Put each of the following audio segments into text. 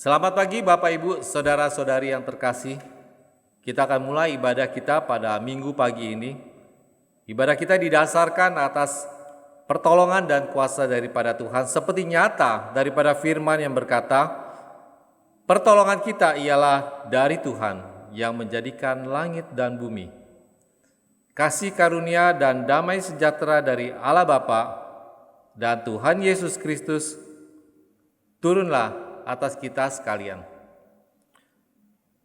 Selamat pagi Bapak Ibu, Saudara-saudari yang terkasih. Kita akan mulai ibadah kita pada minggu pagi ini. Ibadah kita didasarkan atas pertolongan dan kuasa daripada Tuhan, seperti nyata daripada firman yang berkata, pertolongan kita ialah dari Tuhan yang menjadikan langit dan bumi. Kasih karunia dan damai sejahtera dari Allah Bapa dan Tuhan Yesus Kristus turunlah atas kita sekalian.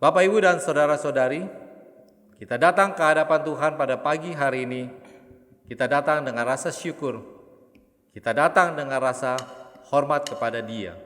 Bapak, Ibu, dan saudara-saudari, kita datang ke hadapan Tuhan pada pagi hari ini. Kita datang dengan rasa syukur. Kita datang dengan rasa hormat kepada Dia.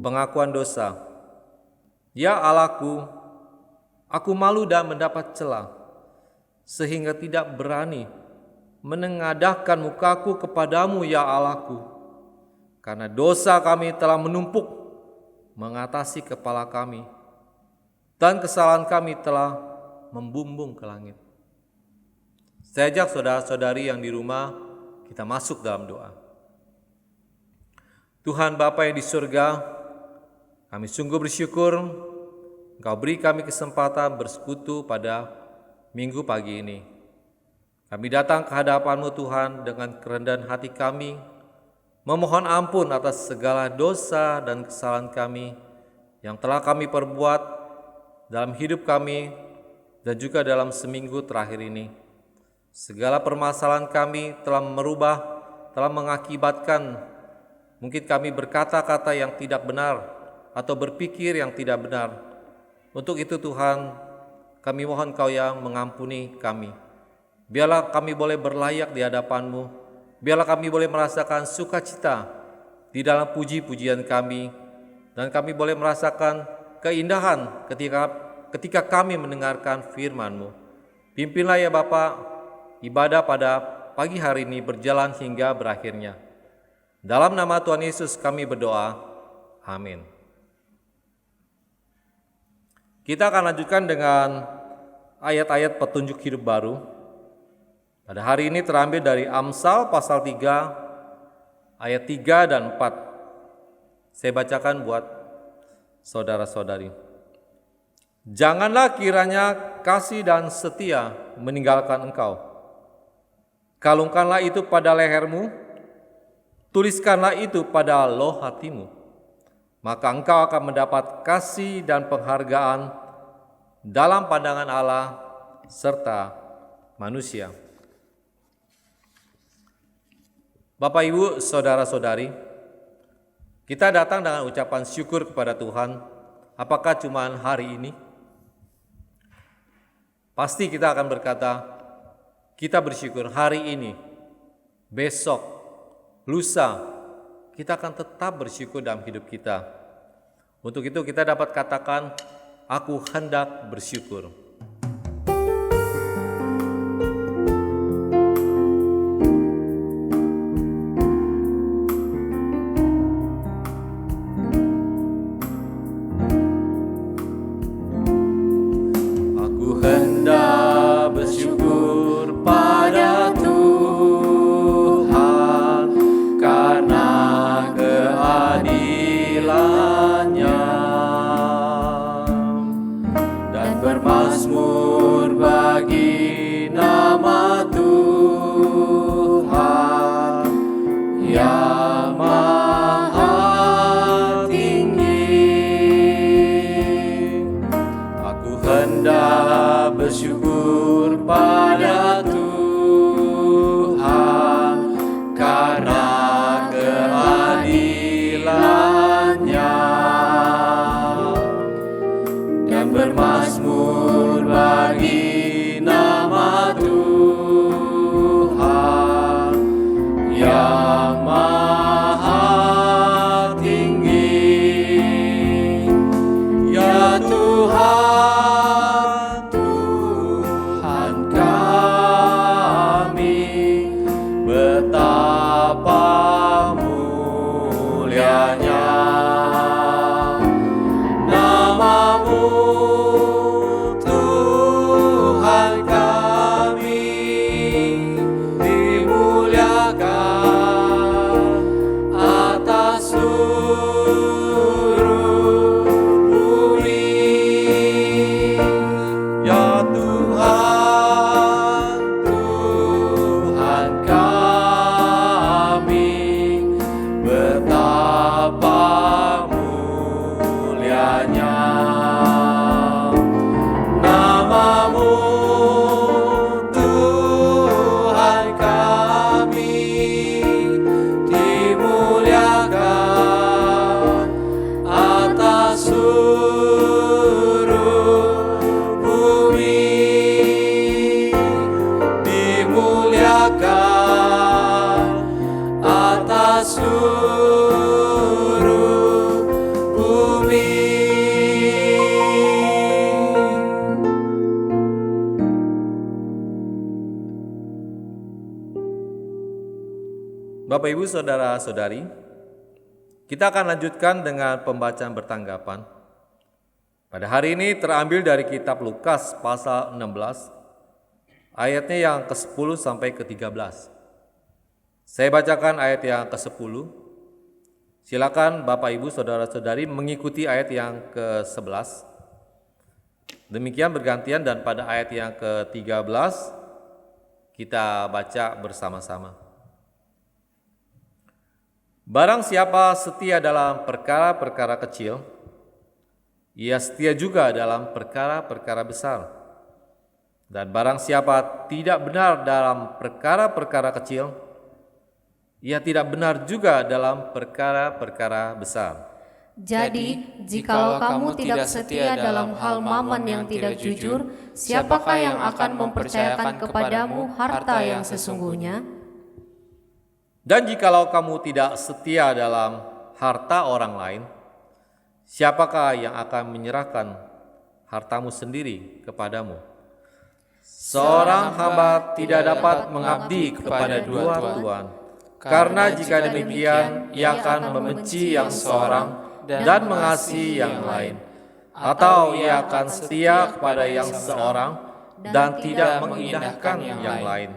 Pengakuan dosa. Ya Allahku, aku malu dan mendapat cela, sehingga tidak berani menengadahkan mukaku kepadamu, ya Allahku, karena dosa kami telah menumpuk mengatasi kepala kami, dan kesalahan kami telah membumbung ke langit. Saya ajak saudara-saudari yang di rumah, kita masuk dalam doa. Tuhan Bapa yang di surga, kami sungguh bersyukur Engkau beri kami kesempatan bersekutu pada minggu pagi ini. Kami datang ke hadapan-Mu Tuhan dengan kerendahan hati kami, memohon ampun atas segala dosa dan kesalahan kami yang telah kami perbuat dalam hidup kami dan juga dalam seminggu terakhir ini. Segala permasalahan kami telah mengakibatkan mungkin kami berkata-kata yang tidak benar atau berpikir yang tidak benar. Untuk itu Tuhan, kami mohon Kau yang mengampuni kami. Biarlah kami boleh berlayak di hadapan-Mu. Biarlah kami boleh merasakan sukacita di dalam puji-pujian kami. Dan kami boleh merasakan keindahan ketika kami mendengarkan firman-Mu. Pimpinlah ya Bapa, ibadah pada pagi hari ini berjalan hingga berakhirnya. Dalam nama Tuhan Yesus kami berdoa. Amin. Kita akan lanjutkan dengan ayat-ayat petunjuk hidup baru pada hari ini terambil dari Amsal pasal 3 ayat 3 dan 4. Saya bacakan buat saudara-saudari. Janganlah kiranya kasih dan setia meninggalkan engkau. Kalungkanlah itu pada lehermu, tuliskanlah itu pada loh hatimu. Maka engkau akan mendapat kasih dan penghargaan dalam pandangan Allah serta manusia. Bapak, Ibu, saudara-saudari, kita datang dengan ucapan syukur kepada Tuhan. Apakah cuma hari ini? Pasti kita akan berkata, kita bersyukur hari ini, besok, lusa, kita akan tetap bersyukur dalam hidup kita. Untuk itu kita dapat katakan, aku hendak bersyukur. Aku hendak bersyukur pada Tuhan karena keadilan-Nya, dan bermazmur bagi nama Tuhan yang maha tinggi. Aku hendak bersyukur pada Tuhan karena keadilan-Nya, dan bermazmur bagi nama Tuhan yang maha tinggi. Ya Tuhan, Tuhan kami, betapa mulianya nama-Mu, Tuhan kami, dimuliakan atas seluruh bumi. Ya Tuhan, Tuhan kami, betapa mulianya nama-Mu, Tuhan kami, dimuliakan atas seluruh bumi, dimuliakan atas seluruh bumi. Bapak, Ibu, saudara-saudari, kita akan lanjutkan dengan pembacaan bertanggapan. Pada hari ini terambil dari kitab Lukas pasal 16, ayatnya yang ke-10 sampai ke-13. Saya bacakan ayat yang ke-10. Silakan Bapak, Ibu, saudara-saudari mengikuti ayat yang ke-11. Demikian bergantian, dan pada ayat yang ke-13 kita baca bersama-sama. Barang siapa setia dalam perkara-perkara kecil, ia setia juga dalam perkara-perkara besar. Dan barang siapa tidak benar dalam perkara-perkara kecil, ia tidak benar juga dalam perkara-perkara besar. Jadi, jikalau kamu tidak setia dalam hal mammon yang tidak jujur, siapakah yang akan mempercayakan kepadamu harta yang sesungguhnya? Dan jikalau kamu tidak setia dalam harta orang lain, siapakah yang akan menyerahkan hartamu sendiri kepadamu? Seorang hamba tidak dapat mengabdi kepada dua tuan, karena jika demikian ia akan membenci yang seorang dan mengasihi yang lain, atau ia akan setia kepada yang seorang dan tidak mengindahkan yang lain.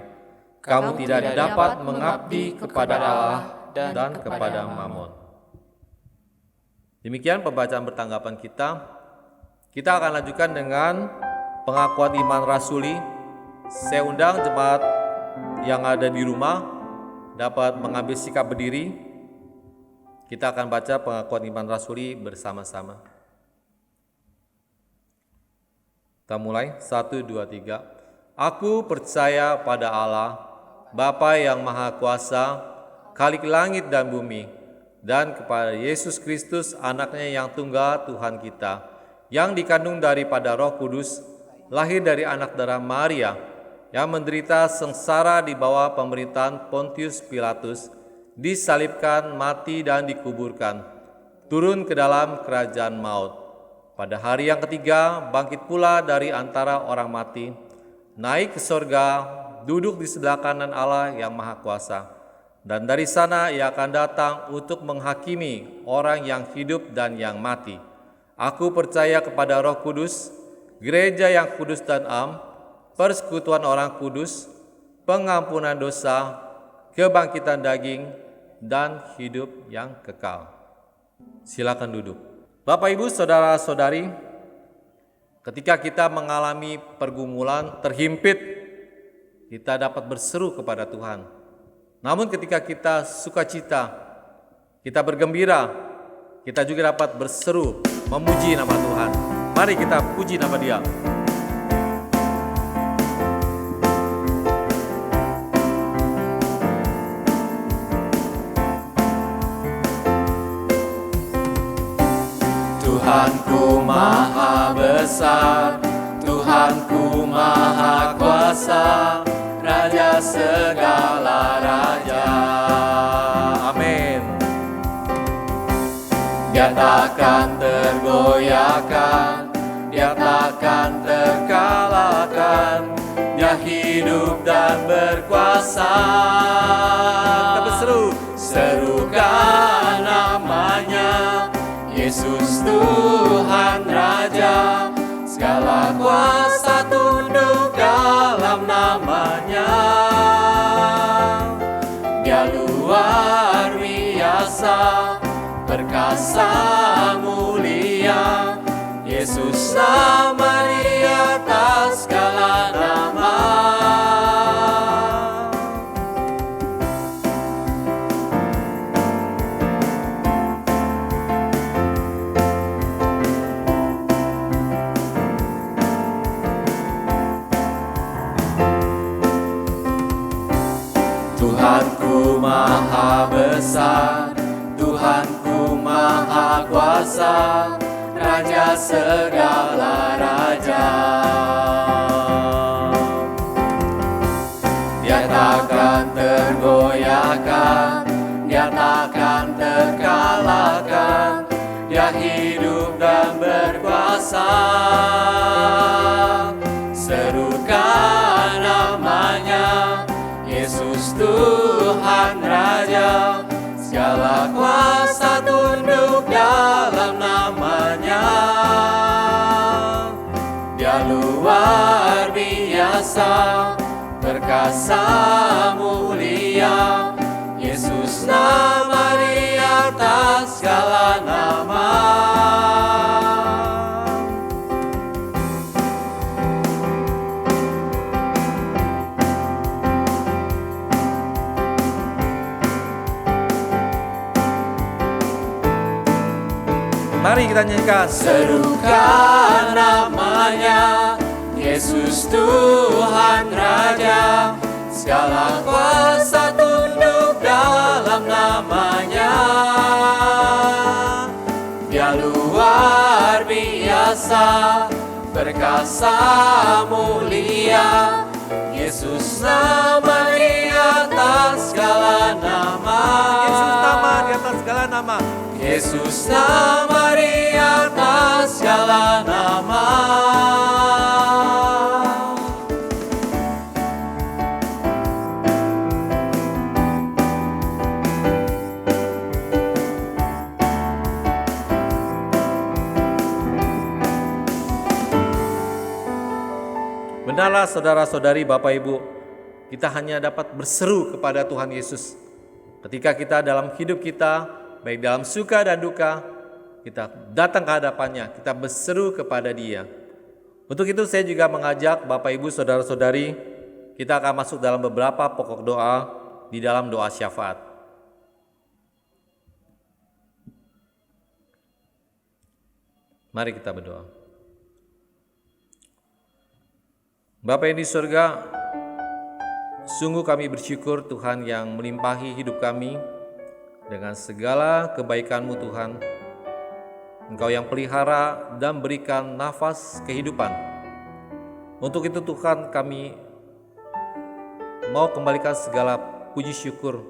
Kamu tidak dapat mengabdi kepada Allah dan kepada Mammon. Demikian pembacaan bertanggapan kita. Kita akan lanjutkan dengan pengakuan iman rasuli. Saya undang jemaat yang ada di rumah dapat mengambil sikap berdiri. Kita akan baca pengakuan iman rasuli bersama-sama. Kita mulai, 1, 2, 3. Aku percaya pada Allah, Bapa yang Maha Kuasa, Khalik langit dan bumi, dan kepada Yesus Kristus, anaknya yang tunggal Tuhan kita, yang dikandung daripada Roh Kudus, lahir dari anak darah Maria, yang menderita sengsara di bawah pemerintahan Pontius Pilatus, disalibkan, mati dan dikuburkan, turun ke dalam kerajaan maut. Pada hari yang ketiga, bangkit pula dari antara orang mati, naik ke sorga, duduk di sebelah kanan Allah yang Maha Kuasa. Dan dari sana ia akan datang untuk menghakimi orang yang hidup dan yang mati. Aku percaya kepada Roh Kudus, gereja yang kudus dan am, persekutuan orang kudus, pengampunan dosa, kebangkitan daging, dan hidup yang kekal. Silakan duduk. Bapak, Ibu, saudara-saudari, ketika kita mengalami pergumulan, terhimpit, kita dapat berseru kepada Tuhan. Namun ketika kita sukacita, kita bergembira, kita juga dapat berseru, memuji nama Tuhan. Mari kita puji nama Dia. Tuhanku Maha Besar, Tuhanku Maha Kuasa, Raja segala raja. Amin. Dia takkan tergoyahkan, Dia takkan terkalahkan, Dia hidup dan berkuasa. Kita berseru, serukan namanya, Yesus Tuhan Raja, segala kuasa tunduk dalam namanya. Dia luar biasa, perkasa mulia, Yesus nama di atas segala nama. Tuhanku Maha Besar, Tuhanku Maha Kuasa, Raja segala raja. Dia takkan tergoyahkan, Dia takkan terkalahkan, Dia hidup dan berkuasa. Serukan namanya, Yesus Tuhan Raja, segala kuasa tunduk dalam namanya. Dia luar biasa, perkasa mulia, Yesus nama di atas segala nama. Mari kita nyanyikan. Serukan namanya, Yesus Tuhan Raja, segala kuasa tunduk dalam namanya. Dia luar biasa, perkasa mulia, Yesus nama di atas segala nama. Yesus nama di atas segala nama. Yesus nama di atas segala nama. Benarlah saudara-saudari, Bapak Ibu, kita hanya dapat berseru kepada Tuhan Yesus. Ketika kita dalam hidup kita, baik dalam suka dan duka, kita datang ke hadapannya, kita berseru kepada Dia. Untuk itu saya juga mengajak Bapak Ibu saudara-saudari, kita akan masuk dalam beberapa pokok doa di dalam doa syafaat. Mari kita berdoa. Bapa yang di surga, sungguh kami bersyukur Tuhan yang melimpahi hidup kami dengan segala kebaikan-Mu Tuhan. Engkau yang pelihara dan berikan nafas kehidupan. Untuk itu Tuhan, kami mau kembalikan segala puji syukur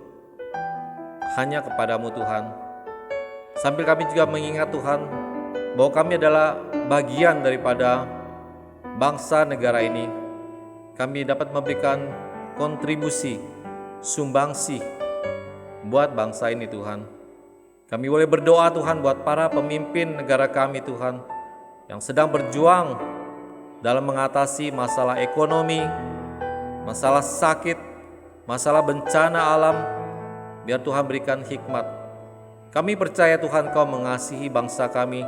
hanya kepada-Mu Tuhan. Sambil kami juga mengingat Tuhan bahwa kami adalah bagian daripada bangsa negara ini. Kami dapat memberikan kontribusi, sumbangsi buat bangsa ini Tuhan. Kami boleh berdoa Tuhan buat para pemimpin negara kami Tuhan, yang sedang berjuang dalam mengatasi masalah ekonomi, masalah sakit, masalah bencana alam. Biar Tuhan berikan hikmat. Kami percaya Tuhan Kau mengasihi bangsa kami,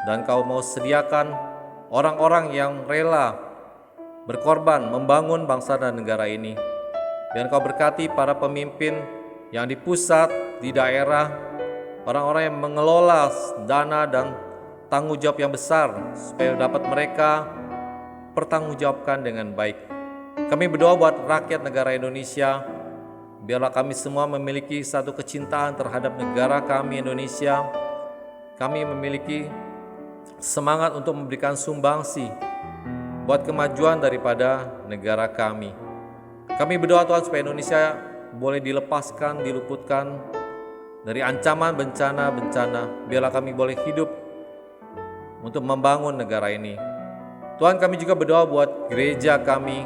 dan Kau mau sediakan orang-orang yang rela berkorban membangun bangsa dan negara ini. Dan Kau berkati para pemimpin yang di pusat, di daerah, orang-orang yang mengelola dana dan tanggung jawab yang besar, supaya dapat mereka pertanggungjawabkan dengan baik. Kami berdoa buat rakyat negara Indonesia, biarlah kami semua memiliki satu kecintaan terhadap negara kami Indonesia. Kami memiliki semangat untuk memberikan sumbangsi buat kemajuan daripada negara kami. Kami berdoa Tuhan supaya Indonesia boleh dilepaskan, diluputkan dari ancaman bencana-bencana. Biarlah kami boleh hidup untuk membangun negara ini. Tuhan, kami juga berdoa buat gereja kami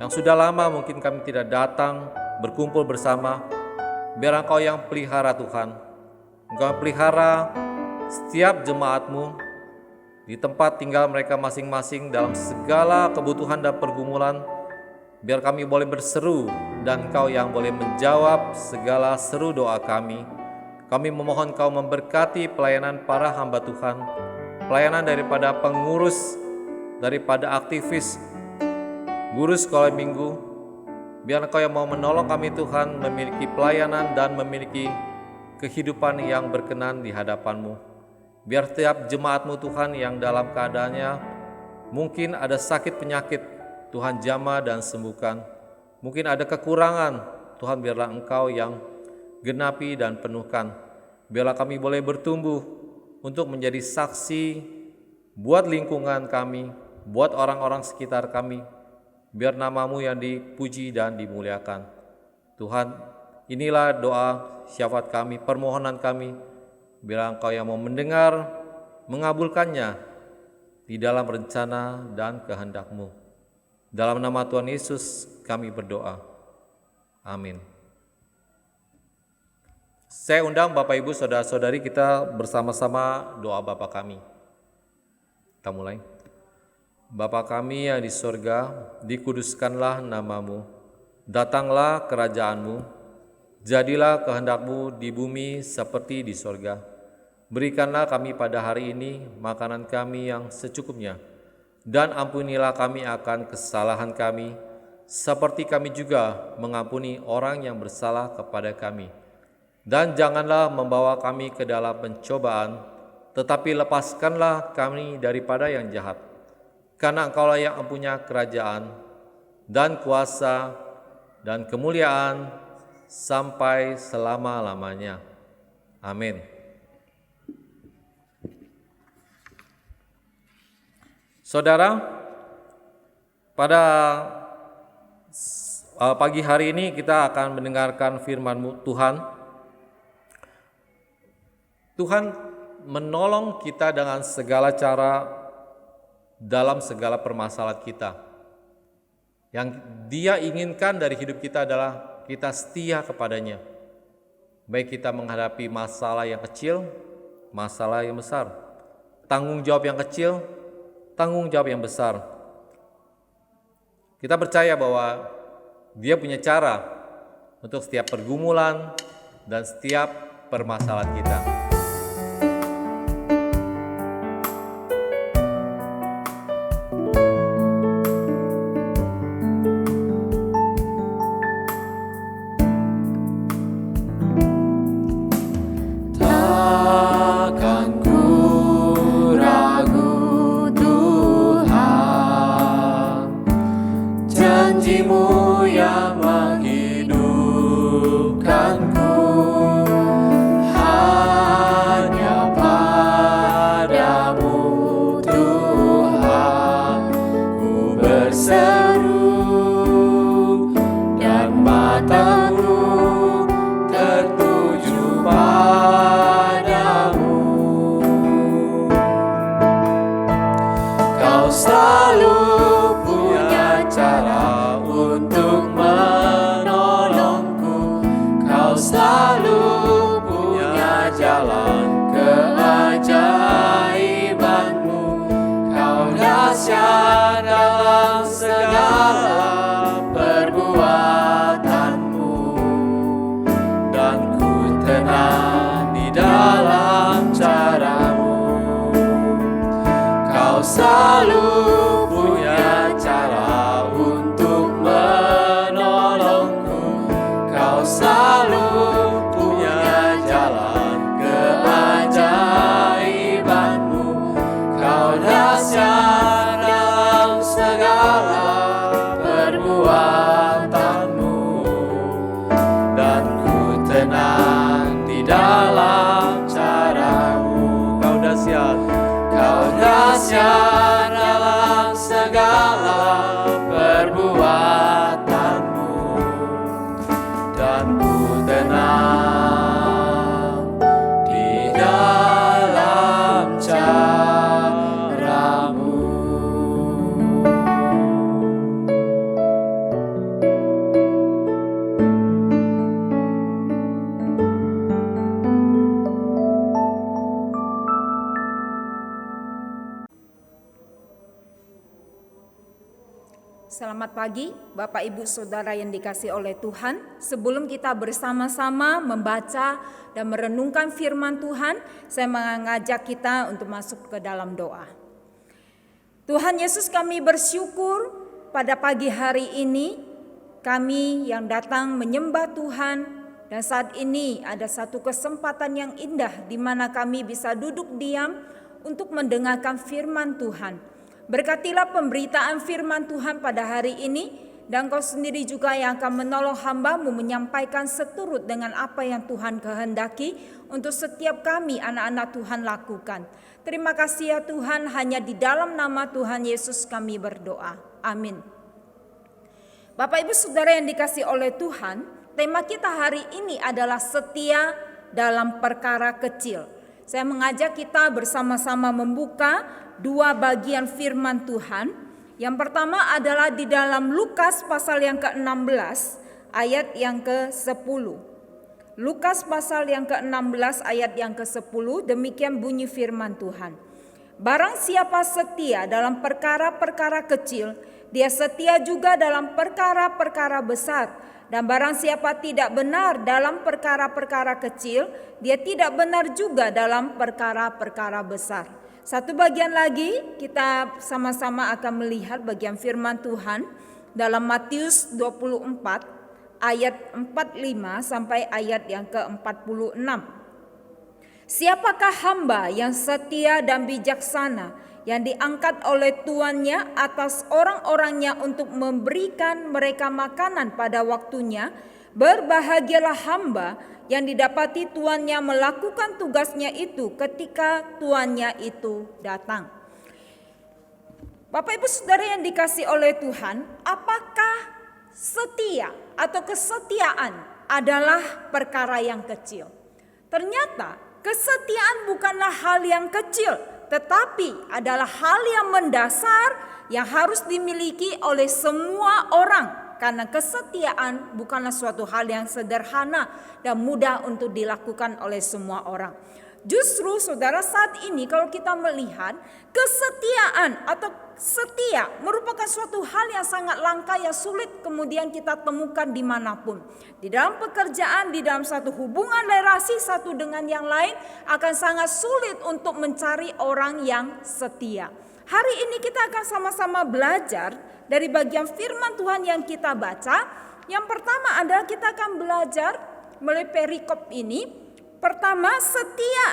yang sudah lama mungkin kami tidak datang berkumpul bersama. Biar Engkau yang pelihara Tuhan. Engkau yang pelihara setiap jemaat-Mu di tempat tinggal mereka masing-masing dalam segala kebutuhan dan pergumulan. Biar kami boleh berseru dan Kau yang boleh menjawab segala seru doa kami. Kami memohon Kau memberkati pelayanan para hamba Tuhan, pelayanan daripada pengurus, daripada aktivis, guru sekolah minggu. Biar Engkau yang mau menolong kami Tuhan memiliki pelayanan dan memiliki kehidupan yang berkenan di hadapan-Mu. Biar setiap jemaat-Mu Tuhan yang dalam keadaannya mungkin ada sakit penyakit, Tuhan jamah dan sembuhkan. Mungkin ada kekurangan, Tuhan biarlah Engkau yang genapi dan penuhkan. Biarlah kami boleh bertumbuh untuk menjadi saksi buat lingkungan kami, buat orang-orang sekitar kami. Biar nama-Mu yang dipuji dan dimuliakan. Tuhan, inilah doa syafaat kami, permohonan kami. Biar Engkau yang mau mendengar, mengabulkannya di dalam rencana dan kehendak-Mu. Dalam nama Tuhan Yesus kami berdoa. Amin. Saya undang Bapak Ibu Saudara-saudari kita bersama-sama doa Bapa kami. Kita mulai. Bapa kami yang di sorga, dikuduskanlah nama-Mu. Datanglah kerajaan-Mu. Jadilah kehendak-Mu di bumi seperti di sorga. Berikanlah kami pada hari ini makanan kami yang secukupnya, dan ampunilah kami akan kesalahan kami, seperti kami juga mengampuni orang yang bersalah kepada kami. Dan janganlah membawa kami ke dalam pencobaan, tetapi lepaskanlah kami daripada yang jahat. Karena Engkaulah yang mempunyai kerajaan, dan kuasa, dan kemuliaan, sampai selama-lamanya. Amin. Saudara, pada pagi hari ini kita akan mendengarkan firman Tuhan. Tuhan menolong kita dengan segala cara dalam segala permasalahan kita. Yang Dia inginkan dari hidup kita adalah kita setia kepadanya. Baik kita menghadapi masalah yang kecil, masalah yang besar, tanggung jawab yang kecil, tanggung jawab yang besar. Kita percaya bahwa Dia punya cara untuk setiap pergumulan dan setiap permasalahan kita. Takkan ku ragu Tuhan, janji-Mu yang menghidupkanku. Hanya padamu Tuhan ku berseru, dan mataku tertuju padamu. Kau selalu punya cara untuk menolongku. Kau selalu punya jalan keajaiban-Mu. Kau dahsyat dalam segala perbuatan-Mu, dan ku tenang di dalam cara-Mu. Kau selalu punya cara untuk menolongku. Kau selalu punya jalan keajaiban-Mu. Kau dahsyat dalam segala perbuatan-Mu, dan ku tenang di dalam cara-Mu. Kau dahsyat, Kau dahsyat dalam segala perbuatan-Mu, dan ku tenang di dalam cara-Mu. Selamat pagi Bapak Ibu Saudara yang dikasihi oleh Tuhan. Sebelum kita bersama-sama membaca dan merenungkan firman Tuhan, saya mengajak kita untuk masuk ke dalam doa. Tuhan Yesus, kami bersyukur pada pagi hari ini kami yang datang menyembah Tuhan, dan saat ini ada satu kesempatan yang indah di mana kami bisa duduk diam untuk mendengarkan firman Tuhan. Berkatilah pemberitaan firman Tuhan pada hari ini, dan Kau sendiri juga yang akan menolong hamba-Mu menyampaikan seturut dengan apa yang Tuhan kehendaki untuk setiap kami anak-anak Tuhan lakukan. Terima kasih ya Tuhan, hanya di dalam nama Tuhan Yesus kami berdoa. Amin. Bapak Ibu Saudara yang dikasihi oleh Tuhan, tema kita hari ini adalah setia dalam perkara kecil. Saya mengajak kita bersama-sama membuka dua bagian firman Tuhan. Yang pertama adalah di dalam Lukas pasal yang ke-16 ayat yang ke-10. Lukas pasal yang ke-16 ayat yang ke-10, demikian bunyi firman Tuhan. Barang siapa setia dalam perkara-perkara kecil, dia setia juga dalam perkara-perkara besar. Dan barang siapa tidak benar dalam perkara-perkara kecil, dia tidak benar juga dalam perkara-perkara besar. Satu bagian lagi kita sama-sama akan melihat bagian firman Tuhan dalam Matius 24 ayat 45 sampai ayat yang ke-46. Siapakah hamba yang setia dan bijaksana yang diangkat oleh tuannya atas orang-orangnya untuk memberikan mereka makanan pada waktunya? Berbahagialah hamba yang didapati tuannya melakukan tugasnya itu ketika tuannya itu datang. Bapak Ibu Saudara yang dikasihi oleh Tuhan, apakah setia atau kesetiaan adalah perkara yang kecil? Ternyata kesetiaan bukanlah hal yang kecil, tetapi adalah hal yang mendasar yang harus dimiliki oleh semua orang. Karena kesetiaan bukanlah suatu hal yang sederhana dan mudah untuk dilakukan oleh semua orang. Justru saudara, saat ini kalau kita melihat kesetiaan atau setia merupakan suatu hal yang sangat langka, yang sulit kemudian kita temukan dimanapun. Di dalam pekerjaan, di dalam satu hubungan relasi satu dengan yang lain akan sangat sulit untuk mencari orang yang setia. Hari ini kita akan sama-sama belajar dari bagian firman Tuhan yang kita baca. Yang pertama adalah kita akan belajar melalui perikop ini. Pertama, setia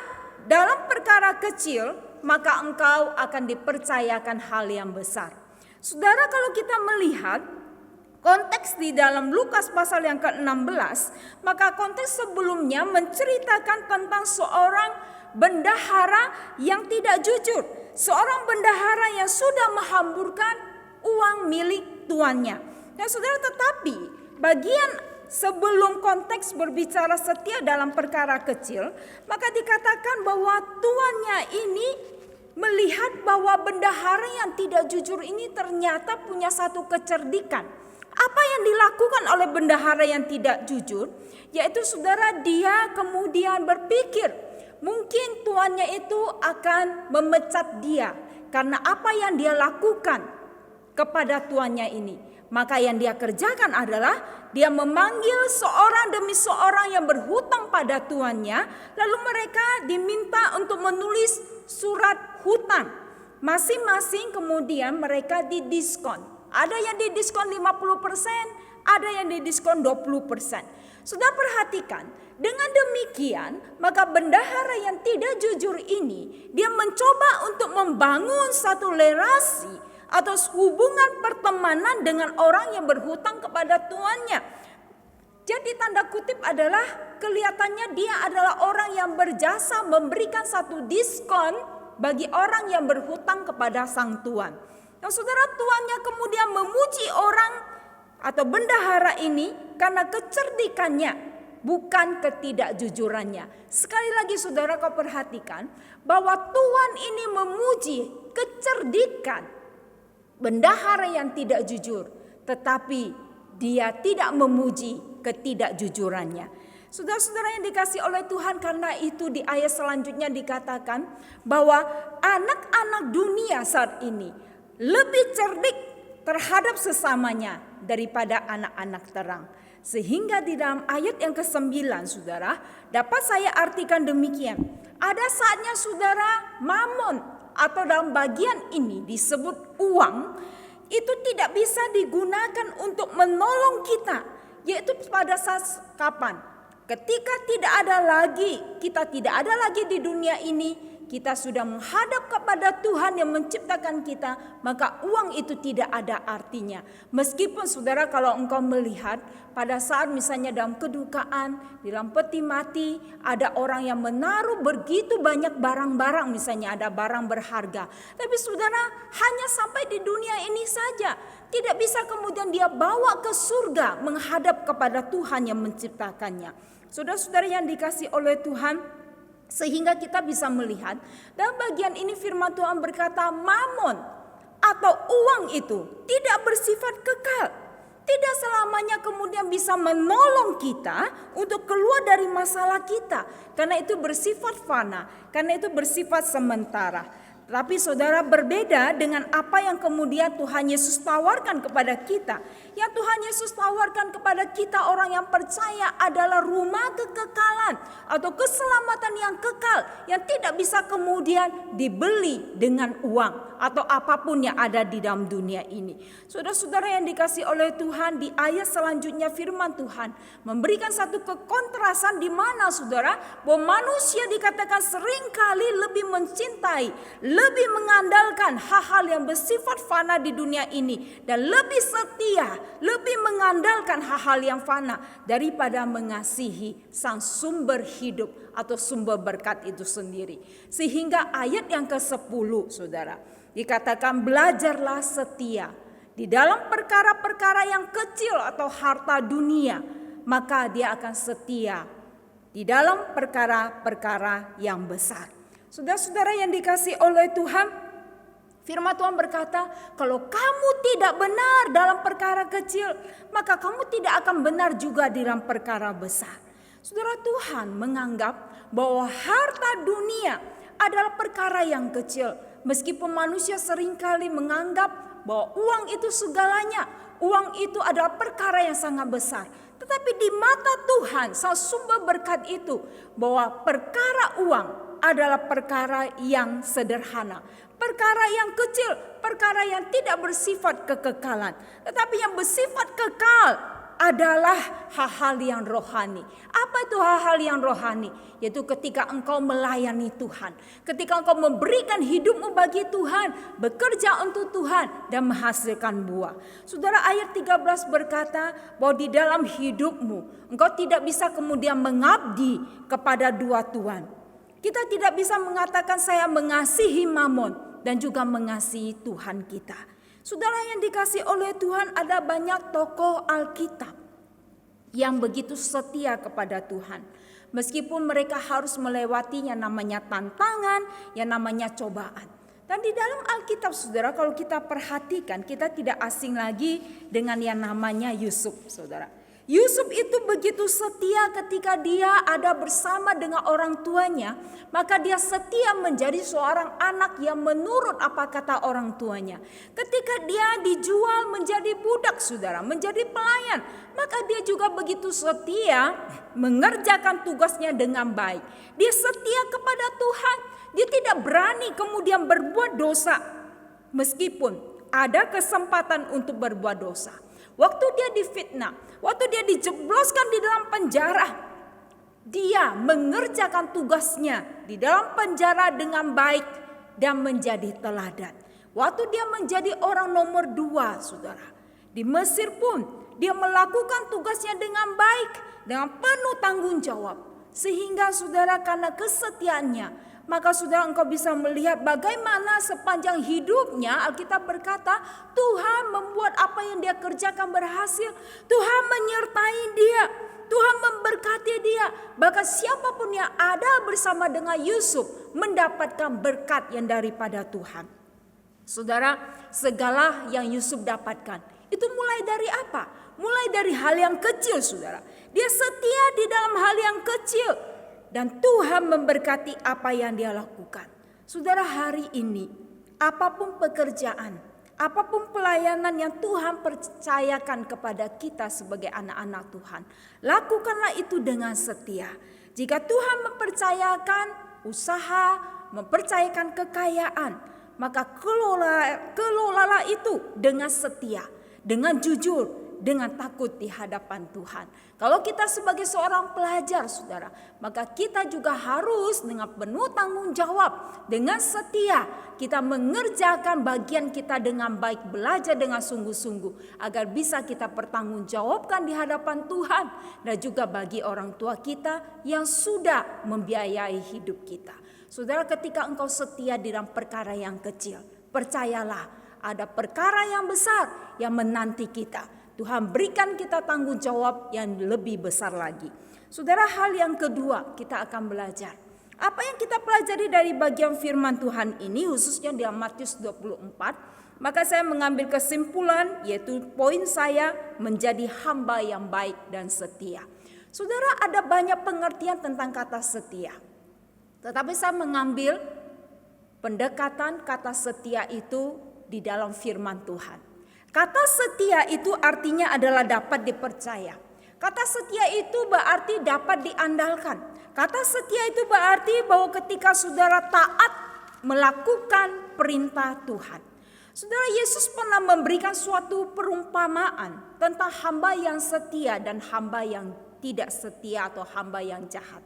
dalam perkara kecil, maka engkau akan dipercayakan hal yang besar. Saudara, kalau kita melihat konteks di dalam Lukas pasal yang ke-16, maka konteks sebelumnya menceritakan tentang seorang bendahara yang tidak jujur. Seorang bendahara yang sudah menghamburkan uang milik tuannya. Nah saudara, tetapi bagian sebelum konteks berbicara setia dalam perkara kecil, maka dikatakan bahwa tuannya ini melihat bahwa bendahara yang tidak jujur ini ternyata punya satu kecerdikan. Apa yang dilakukan oleh bendahara yang tidak jujur? Yaitu saudara, dia kemudian berpikir mungkin tuannya itu akan memecat dia karena apa yang dia lakukan kepada tuannya ini. Maka yang dia kerjakan adalah dia memanggil seorang demi seorang yang berhutang pada tuannya. Lalu mereka diminta untuk menulis surat hutang. Masing-masing kemudian mereka didiskon. Ada yang didiskon 50%, ada yang didiskon 20%. Sudah perhatikan, dengan demikian maka bendahara yang tidak jujur ini, dia mencoba untuk membangun satu relasi atau hubungan pertemanan dengan orang yang berhutang kepada tuannya. Jadi tanda kutip adalah kelihatannya dia adalah orang yang berjasa memberikan satu diskon bagi orang yang berhutang kepada sang tuan. Nah saudara, tuannya kemudian memuji orang atau bendahara ini karena kecerdikannya, bukan ketidakjujurannya. Sekali lagi saudara, kau perhatikan bahwa tuan ini memuji kecerdikan bendahara yang tidak jujur, tetapi dia tidak memuji ketidakjujurannya. Saudara-saudara yang dikasih oleh Tuhan, karena itu di ayat selanjutnya dikatakan bahwa anak-anak dunia saat ini lebih cerdik terhadap sesamanya daripada anak-anak terang. Sehingga di dalam ayat yang ke-9 saudara, dapat saya artikan demikian. Ada saatnya saudara, mamon atau dalam bagian ini disebut uang, itu tidak bisa digunakan untuk menolong kita. Yaitu pada saat kapan? Ketika kita tidak ada lagi di dunia ini, kita sudah menghadap kepada Tuhan yang menciptakan kita, maka uang itu tidak ada artinya. Meskipun saudara, kalau engkau melihat pada saat misalnya dalam kedukaan, di dalam peti mati, ada orang yang menaruh begitu banyak barang-barang, misalnya ada barang berharga. Tapi saudara, hanya sampai di dunia ini saja. Tidak bisa kemudian dia bawa ke surga menghadap kepada Tuhan yang menciptakannya. Saudara-saudara yang dikasih oleh Tuhan, sehingga kita bisa melihat dalam bagian ini firman Tuhan berkata, mamon atau uang itu tidak bersifat kekal. Tidak selamanya kemudian bisa menolong kita untuk keluar dari masalah kita. Karena itu bersifat fana, karena itu bersifat sementara. Tapi saudara, berbeda dengan apa yang kemudian Tuhan Yesus tawarkan kepada kita. Yang Tuhan Yesus tawarkan kepada kita orang yang percaya adalah rumah kekekalan atau keselamatan yang kekal, yang tidak bisa kemudian dibeli dengan uang atau apapun yang ada di dalam dunia ini. Saudara-saudara yang dikasih oleh Tuhan, di ayat selanjutnya firman Tuhan memberikan satu kekontrasan di mana saudara, bahwa manusia dikatakan seringkali lebih mencintai, lebih mengandalkan hal-hal yang bersifat fana di dunia ini, dan lebih setia, lebih mengandalkan hal-hal yang fana daripada mengasihi sang sumber hidup atau sumber berkat itu sendiri. Sehingga ayat yang ke-10 saudara, dikatakan belajarlah setia di dalam perkara-perkara yang kecil atau harta dunia, maka dia akan setia di dalam perkara-perkara yang besar. Saudara-saudara yang dikasih oleh Tuhan, firman Tuhan berkata, kalau kamu tidak benar dalam perkara kecil, maka kamu tidak akan benar juga dalam perkara besar. Saudara, Tuhan menganggap bahwa harta dunia adalah perkara yang kecil. Meskipun manusia seringkali menganggap bahwa uang itu segalanya, uang itu adalah perkara yang sangat besar. Tetapi di mata Tuhan, sang sumber berkat itu, bahwa perkara uang adalah perkara yang sederhana, perkara yang kecil, perkara yang tidak bersifat kekekalan. Tetapi yang bersifat kekal adalah hal-hal yang rohani. Apa itu hal-hal yang rohani? Yaitu ketika engkau melayani Tuhan, ketika engkau memberikan hidupmu bagi Tuhan, bekerja untuk Tuhan dan menghasilkan buah. Saudara, ayat 13 berkata bahwa di dalam hidupmu engkau tidak bisa kemudian mengabdi kepada dua tuan. Kita tidak bisa mengatakan saya mengasihi Mamon dan juga mengasihi Tuhan kita. Saudara yang dikasihi oleh Tuhan, ada banyak tokoh Alkitab yang begitu setia kepada Tuhan. Meskipun mereka harus melewatinya namanya tantangan, yang namanya cobaan. Dan di dalam Alkitab, saudara, kalau kita perhatikan, kita tidak asing lagi dengan yang namanya Yusuf, saudara. Yusuf itu begitu setia ketika dia ada bersama dengan orang tuanya, maka dia setia menjadi seorang anak yang menurut apa kata orang tuanya. Ketika dia dijual menjadi budak, saudara, menjadi pelayan, maka dia juga begitu setia mengerjakan tugasnya dengan baik. Dia setia kepada Tuhan, dia tidak berani kemudian berbuat dosa meskipun ada kesempatan untuk berbuat dosa. Waktu dia difitnah, waktu dia dijebloskan di dalam penjara, dia mengerjakan tugasnya di dalam penjara dengan baik dan menjadi teladan. Waktu dia menjadi orang nomor 2, saudara, di Mesir pun dia melakukan tugasnya dengan baik, dengan penuh tanggung jawab. Sehingga saudara, karena kesetiaannya, maka saudara engkau bisa melihat bagaimana sepanjang hidupnya Alkitab berkata Tuhan membuat apa yang dia kerjakan berhasil. Tuhan menyertai dia, Tuhan memberkati dia. Bahkan siapapun yang ada bersama dengan Yusuf mendapatkan berkat yang daripada Tuhan. Saudara, segala yang Yusuf dapatkan itu mulai dari apa? Mulai dari hal yang kecil, saudara. Dia setia di dalam hal yang kecil. Dan Tuhan memberkati apa yang dia lakukan. Saudara, hari ini apapun pekerjaan, apapun pelayanan yang Tuhan percayakan kepada kita sebagai anak-anak Tuhan, lakukanlah itu dengan setia. Jika Tuhan mempercayakan usaha, mempercayakan kekayaan, maka kelolalah itu dengan setia, dengan jujur, dengan takut di hadapan Tuhan. Kalau kita sebagai seorang pelajar, saudara, maka kita juga harus dengan penuh tanggung jawab, dengan setia, kita mengerjakan bagian kita dengan baik, belajar dengan sungguh-sungguh, agar bisa kita pertanggungjawabkan di hadapan Tuhan, dan juga bagi orang tua kita yang sudah membiayai hidup kita. Saudara, ketika engkau setia di dalam perkara yang kecil, percayalah, ada perkara yang besar yang menanti kita. Tuhan berikan kita tanggung jawab yang lebih besar lagi. Saudara, hal yang kedua kita akan belajar. Apa yang kita pelajari dari bagian firman Tuhan ini, khususnya di Matius 24, maka saya mengambil kesimpulan, yaitu poin saya menjadi hamba yang baik dan setia. Saudara, ada banyak pengertian tentang kata setia. Tetapi saya mengambil pendekatan kata setia itu di dalam firman Tuhan. Kata setia itu artinya adalah dapat dipercaya. Kata setia itu berarti dapat diandalkan. Kata setia itu berarti bahwa ketika saudara taat melakukan perintah Tuhan. Saudara, Yesus pernah memberikan suatu perumpamaan tentang hamba yang setia dan hamba yang tidak setia atau hamba yang jahat.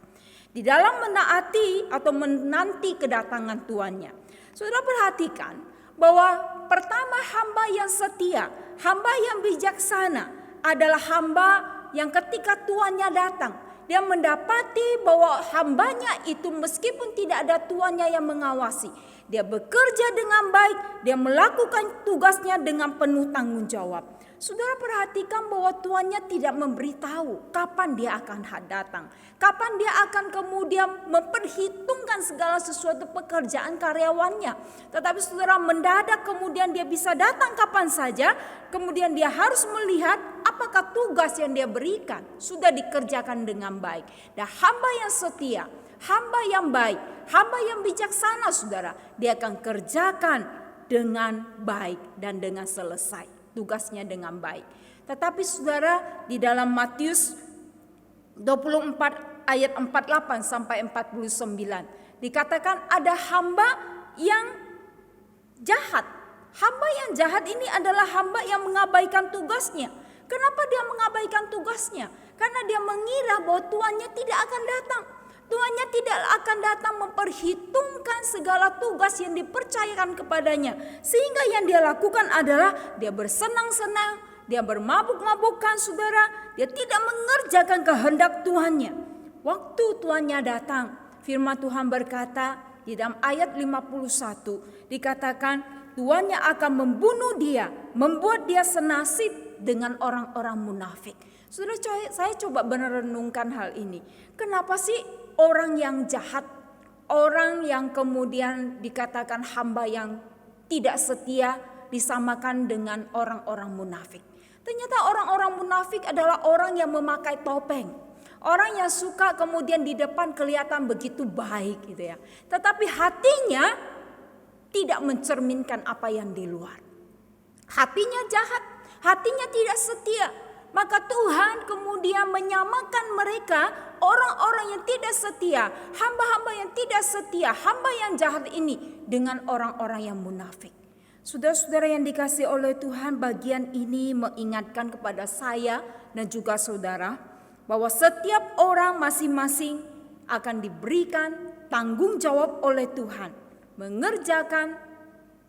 Di dalam menaati atau menanti kedatangan tuannya. Saudara, perhatikan bahwa pertama, hamba yang setia, hamba yang bijaksana adalah hamba yang ketika tuannya datang, dia mendapati bahwa hambanya itu meskipun tidak ada tuannya yang mengawasi, dia bekerja dengan baik, dia melakukan tugasnya dengan penuh tanggung jawab. Saudara, perhatikan bahwa tuannya tidak memberitahu kapan dia akan datang, kapan dia akan kemudian memperhitungkan segala sesuatu pekerjaan karyawannya. Tetapi saudara, mendadak kemudian dia bisa datang kapan saja, kemudian dia harus melihat apa apakah tugas yang dia berikan sudah dikerjakan dengan baik. Dan hamba yang setia, hamba yang baik, hamba yang bijaksana saudara, dia akan kerjakan dengan baik dan dengan selesai tugasnya dengan baik. Tetapi saudara, di dalam Matius 24 ayat 48 sampai 49 dikatakan ada hamba yang jahat. Hamba yang jahat ini adalah hamba yang mengabaikan tugasnya. Kenapa dia mengabaikan tugasnya? Karena dia mengira bahwa tuannya tidak akan datang. Tuannya tidak akan datang memperhitungkan segala tugas yang dipercayakan kepadanya. Sehingga yang dia lakukan adalah dia bersenang-senang, dia bermabuk-mabukan saudara. Dia tidak mengerjakan kehendak tuannya. Waktu tuannya datang, firman Tuhan berkata di dalam ayat 51 dikatakan tuannya akan membunuh dia, membuat dia senasib dengan orang-orang munafik. Saudara, saya coba merenungkan hal ini. Kenapa sih orang yang jahat, orang yang kemudian dikatakan hamba yang tidak setia disamakan dengan orang-orang munafik? Ternyata orang-orang munafik adalah orang yang memakai topeng. Orang yang suka kemudian di depan kelihatan begitu baik gitu ya. Tetapi hatinya tidak mencerminkan apa yang di luar. Hatinya jahat, hatinya tidak setia. Maka Tuhan kemudian menyamakan mereka, orang-orang yang tidak setia, hamba-hamba yang tidak setia, hamba yang jahat ini dengan orang-orang yang munafik. Saudara-saudara yang dikasihi oleh Tuhan, bagian ini mengingatkan kepada saya dan juga saudara bahwa setiap orang masing-masing akan diberikan tanggung jawab oleh Tuhan mengerjakan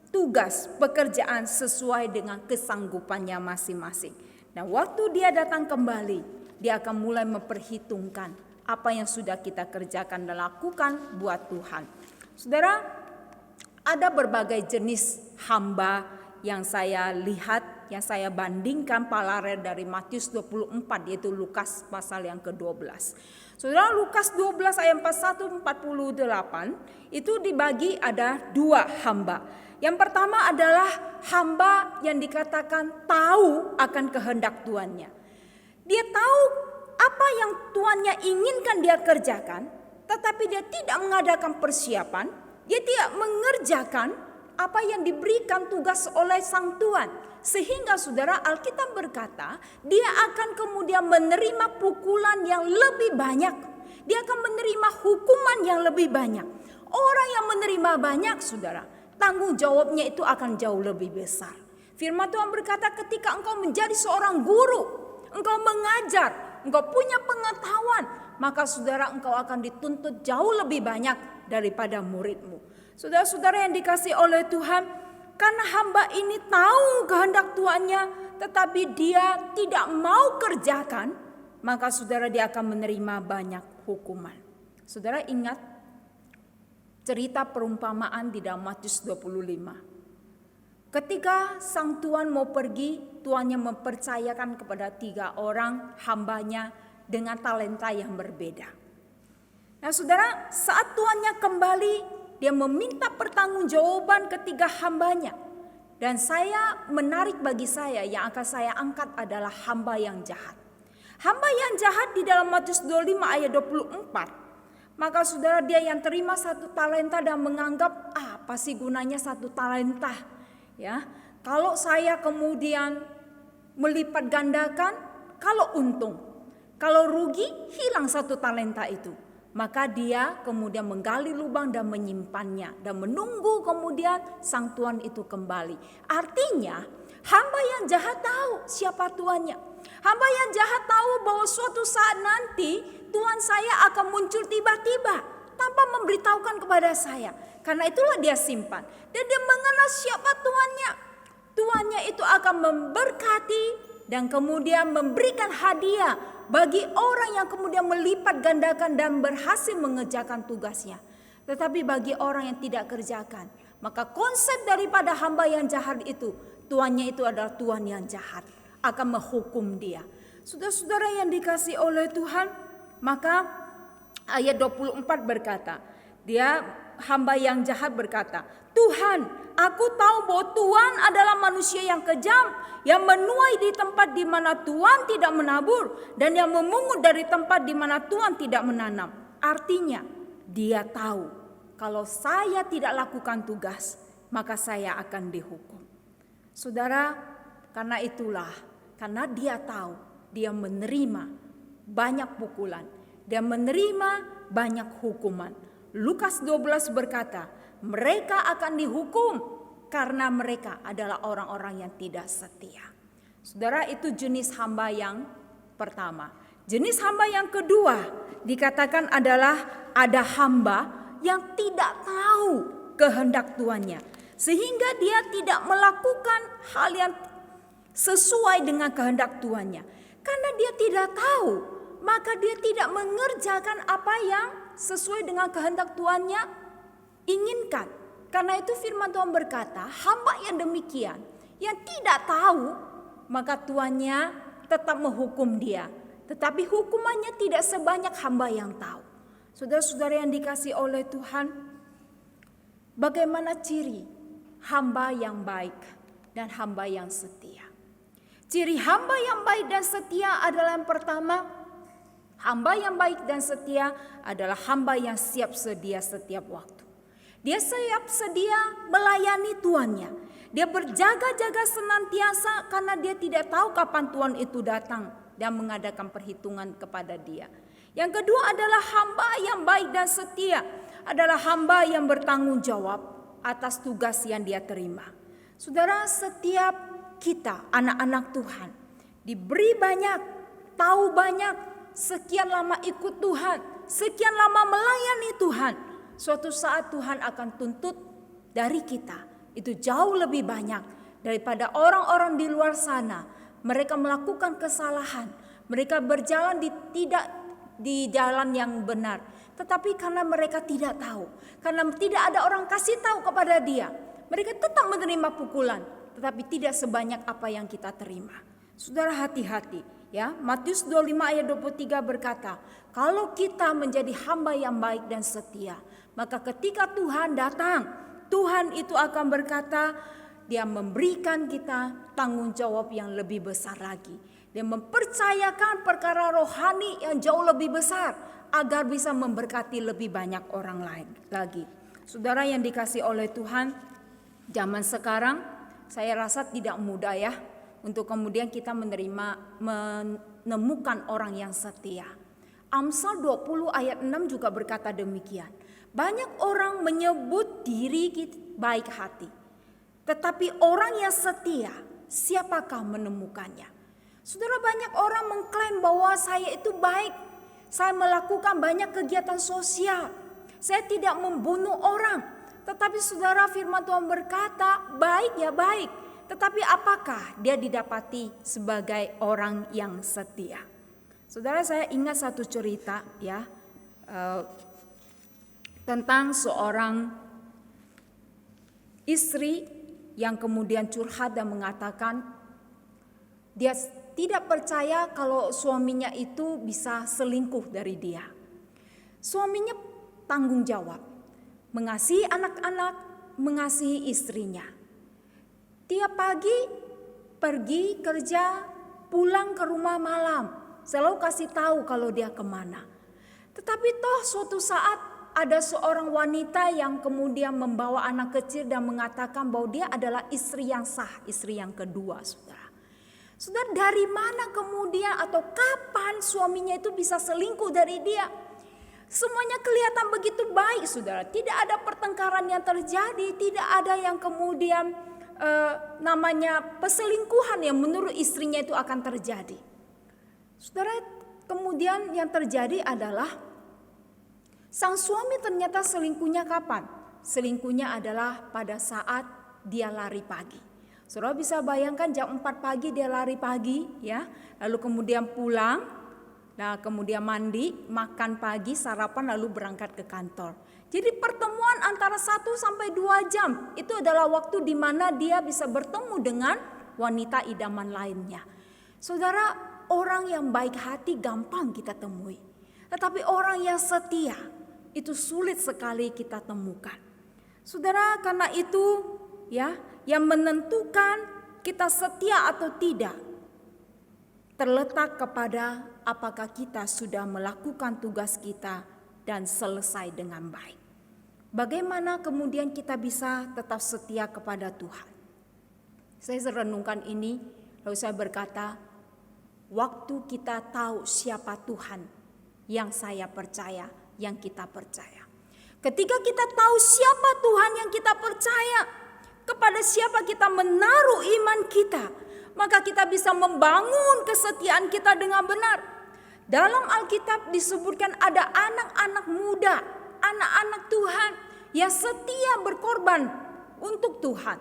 tugas pekerjaan sesuai dengan kesanggupannya masing-masing. Nah, waktu dia datang kembali, dia akan mulai memperhitungkan apa yang sudah kita kerjakan dan lakukan buat Tuhan. Saudara, ada berbagai jenis hamba yang saya lihat, yang saya bandingkan paralel dari Matius 24, yaitu Lukas pasal yang ke-12. Saudara, Lukas 12 ayat 41-48 itu dibagi ada dua hamba. Yang pertama adalah hamba yang dikatakan tahu akan kehendak tuannya. Dia tahu apa yang tuannya inginkan dia kerjakan, tetapi dia tidak mengadakan persiapan, dia tidak mengerjakan apa yang diberikan tugas oleh sang tuan. Sehingga saudara, Alkitab berkata dia akan kemudian menerima pukulan yang lebih banyak. Dia akan menerima hukuman yang lebih banyak. Orang yang menerima banyak saudara, tanggung jawabnya itu akan jauh lebih besar. Firman Tuhan berkata ketika engkau menjadi seorang guru, engkau mengajar, engkau punya pengetahuan, maka saudara engkau akan dituntut jauh lebih banyak daripada muridmu. Saudara-saudara yang dikasihi oleh Tuhan, karena hamba ini tahu kehendak tuannya, tetapi dia tidak mau kerjakan, maka saudara dia akan menerima banyak hukuman. Saudara ingat cerita perumpamaan di dalam Matius 25. Ketika sang tuan mau pergi, tuannya mempercayakan kepada 3 orang hambanya dengan talenta yang berbeda. Nah saudara, saat tuannya kembali, dia meminta pertanggungjawaban ketiga hambanya. Dan saya menarik bagi saya yang akan saya angkat adalah hamba yang jahat. Hamba yang jahat di dalam Matius 25 ayat 24. Maka saudara, dia yang terima 1 talenta dan menganggap apa sih gunanya 1 talenta? Ya, kalau saya kemudian melipat gandakan, kalau untung, kalau rugi hilang 1 talenta itu. Maka dia kemudian menggali lubang dan menyimpannya dan menunggu kemudian sang tuan itu kembali. Artinya hamba yang jahat tahu siapa tuannya. Hamba yang jahat tahu bahwa suatu saat nanti tuan saya akan muncul tiba-tiba tanpa memberitahukan kepada saya. Karena itulah dia simpan. Dan dia mengenal siapa tuannya. Tuannya itu akan memberkati dan kemudian memberikan hadiah bagi orang yang kemudian melipat gandakan dan berhasil mengerjakan tugasnya. Tetapi bagi orang yang tidak kerjakan, maka konsep daripada hamba yang jahat itu, tuannya itu adalah tuan yang jahat, akan menghukum dia. Saudara-saudara yang dikasihi oleh Tuhan, maka ayat 24 berkata, dia hamba yang jahat berkata, Tuhan, Aku tahu bahwa Tuhan adalah manusia yang kejam, yang menuai di tempat di mana Tuhan tidak menabur, dan yang memungut dari tempat di mana Tuhan tidak menanam. Artinya, dia tahu kalau saya tidak lakukan tugas, maka saya akan dihukum. Saudara, karena itulah, karena dia tahu, dia menerima banyak pukulan, dia menerima banyak hukuman. Lukas 12 berkata, mereka akan dihukum karena mereka adalah orang-orang yang tidak setia. Saudara, itu jenis hamba yang pertama. Jenis hamba yang kedua dikatakan adalah ada hamba yang tidak tahu kehendak tuannya, sehingga dia tidak melakukan hal yang sesuai dengan kehendak tuannya. Karena dia tidak tahu, maka dia tidak mengerjakan apa yang sesuai dengan kehendak tuannya inginkan. Karena itu firman Tuhan berkata, hamba yang demikian, yang tidak tahu, maka tuannya tetap menghukum dia. Tetapi hukumannya tidak sebanyak hamba yang tahu. Saudara-saudara yang dikasihi oleh Tuhan, bagaimana ciri hamba yang baik dan hamba yang setia? Ciri hamba yang baik dan setia adalah yang pertama, hamba yang baik dan setia adalah hamba yang siap sedia setiap waktu. Dia siap sedia melayani tuannya. Dia berjaga-jaga senantiasa karena dia tidak tahu kapan Tuhan itu datang dan mengadakan perhitungan kepada dia. Yang kedua adalah hamba yang baik dan setia adalah hamba yang bertanggung jawab atas tugas yang dia terima. Saudara, setiap kita anak-anak Tuhan diberi banyak, tahu banyak, sekian lama ikut Tuhan, sekian lama melayani Tuhan. Suatu saat Tuhan akan tuntut dari kita itu jauh lebih banyak daripada orang-orang di luar sana. Mereka melakukan kesalahan, mereka berjalan tidak di jalan yang benar, tetapi karena mereka tidak tahu, karena tidak ada orang kasih tahu kepada dia, mereka tetap menerima pukulan, tetapi tidak sebanyak apa yang kita terima. Saudara, hati-hati ya. Matius 25 ayat 23 berkata, kalau kita menjadi hamba yang baik dan setia, maka ketika Tuhan datang, Tuhan itu akan berkata, dia memberikan kita tanggung jawab yang lebih besar lagi. Dia mempercayakan perkara rohani yang jauh lebih besar agar bisa memberkati lebih banyak orang lain lagi. Saudara yang dikasihi oleh Tuhan, zaman sekarang saya rasa tidak mudah ya untuk kemudian kita menemukan orang yang setia. Amsal 20 ayat 6 juga berkata demikian. Banyak orang menyebut diri baik hati, tetapi orang yang setia, siapakah menemukannya? Saudara, banyak orang mengklaim bahwa saya itu baik, saya melakukan banyak kegiatan sosial, saya tidak membunuh orang. Tetapi saudara, firman Tuhan berkata, baik ya baik, tetapi apakah dia didapati sebagai orang yang setia? Saudara, saya ingat satu cerita ya, tentang seorang istri yang kemudian curhat dan mengatakan dia tidak percaya kalau suaminya itu bisa selingkuh dari dia. Suaminya tanggung jawab, mengasihi anak-anak, mengasihi istrinya. Tiap pagi pergi kerja, pulang ke rumah malam, selalu kasih tahu kalau dia kemana. Tetapi toh suatu saat ada seorang wanita yang kemudian membawa anak kecil dan mengatakan bahwa dia adalah istri yang sah, istri yang kedua, saudara. Saudara, dari mana kemudian atau kapan suaminya itu bisa selingkuh dari dia? Semuanya kelihatan begitu baik, saudara. Tidak ada pertengkaran yang terjadi, tidak ada yang kemudian namanya perselingkuhan yang menurut istrinya itu akan terjadi. Saudara, kemudian yang terjadi adalah sang suami ternyata selingkuhnya kapan? Selingkuhnya adalah pada saat dia lari pagi. Saudara bisa bayangkan jam 4 pagi dia lari pagi ya. Lalu kemudian pulang, nah kemudian mandi, makan pagi, sarapan lalu berangkat ke kantor. Jadi pertemuan antara 1 sampai 2 jam itu adalah waktu di mana dia bisa bertemu dengan wanita idaman lainnya. Saudara, orang yang baik hati gampang kita temui. Tetapi orang yang setia itu sulit sekali kita temukan. Saudara, karena itu ya, yang menentukan kita setia atau tidak terletak kepada apakah kita sudah melakukan tugas kita dan selesai dengan baik. Bagaimana kemudian kita bisa tetap setia kepada Tuhan? Saya renungkan ini, lalu saya berkata, waktu kita tahu siapa Tuhan yang saya percaya, yang kita percaya. Ketika kita tahu siapa Tuhan yang kita percaya, kepada siapa kita menaruh iman kita, maka kita bisa membangun kesetiaan kita dengan benar. Dalam Alkitab disebutkan ada anak-anak muda, anak-anak Tuhan yang setia berkorban untuk Tuhan.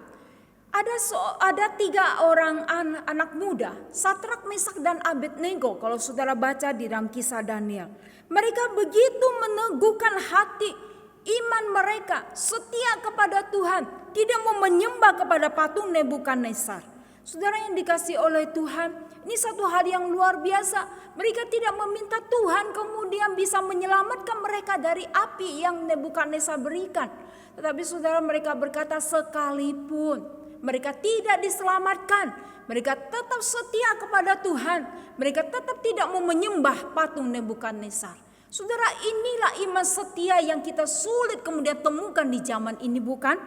Ada 3 orang anak muda, Sadrak, Mesak, dan Abednego. Kalau saudara baca di dalam kisah Daniel, mereka begitu meneguhkan hati, iman mereka setia kepada Tuhan, tidak mau menyembah kepada patung Nebukadnezar. Saudara yang dikasih oleh Tuhan, ini satu hal yang luar biasa. Mereka tidak meminta Tuhan kemudian bisa menyelamatkan mereka dari api yang Nebukadnezar berikan. Tetapi saudara, mereka berkata sekalipun mereka tidak diselamatkan, mereka tetap setia kepada Tuhan. Mereka tetap tidak mau menyembah patung Nebukadnezar. Saudara, inilah iman setia yang kita sulit kemudian temukan di zaman ini, bukan?